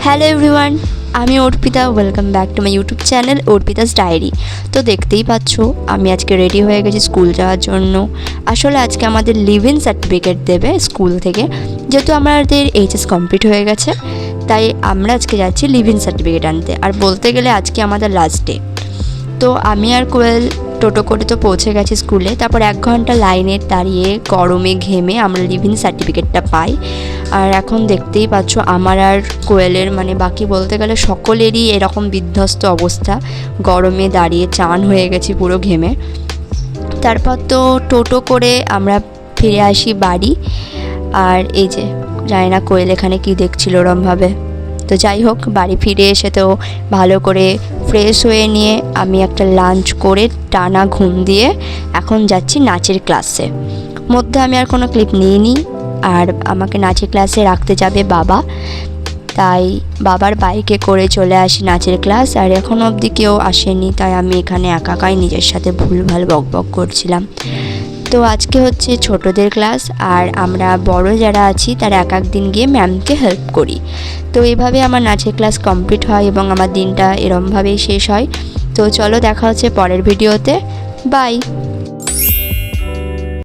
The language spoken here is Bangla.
হ্যালো এভরিওয়ান, আমি Arpita. Welcome back to my YouTube channel Arpita's diary. তো দেখতেই পাচ্ছ আমি আজকে রেডি হয়ে গেছি স্কুল যাওয়ার জন্য। আসলে আজকে আমাদের লিভ ইন সার্টিফিকেট দেবে স্কুল থেকে, যেহেতু আমাদের এইচএস কমপ্লিট হয়ে গেছে, তাই আমরা আজকে যাচ্ছি লিভ ইন সার্টিফিকেট আনতে। আর বলতে গেলে আজকে আমাদের লাস্ট ডে। তো আমি আর কোয়েল টোটো করে তো পৌঁছে গেছি স্কুলে। তারপর 1 ঘন্টা লাইনে দাঁড়িয়ে গরমে ঘেমে আমরা লিভ ইন সার্টিফিকেটটা পাই। আর এখন দেখতেই পাচ্ছ আমার আর কোয়েলের বাকি বলতে গেলে সকলেরই এরকম বিধ্বস্ত অবস্থা, গরমে দাঁড়িয়ে চান হয়ে গেছি পুরো ঘেমে। তারপর তো টোটো করে আমরা ফিরে আসি বাড়ি। আর এই যে জানি না কোয়েল এখানে কী দেখছিল ওরমভাবে। তো যাই হোক, বাড়ি ফিরে এসে তো ভালো করে ফ্রেশ হয়ে নিয়ে আমি একটা লাঞ্চ করে টানা ঘুম দিয়ে এখন যাচ্ছি নাচের ক্লাসে। মধ্যে আমি আর কোনো ক্লিপ নিইনি। আর আমাকে নাচের ক্লাসে রাখতে যাবে বাবা, তাই বাবার বাইকে করে চলে আসি নাচের ক্লাস। আর এখন অবধি কেউ আসেনি, তাই আমি এখানে একাই নিজের সাথে ভুলভাল বকবক করছিলাম। তো আজকে হচ্ছে ছোটদের ক্লাস, আর আমরা বড় যারা আছি তারা এক দিন গিয়ে ম্যামকে হেল্প করি। তো এইভাবে আমার নাচের ক্লাস কমপ্লিট হয় এবং আমার দিনটা এরমভাবেই শেষ হয়। তো চলো দেখা হচ্ছে পরের ভিডিওতে। বাই।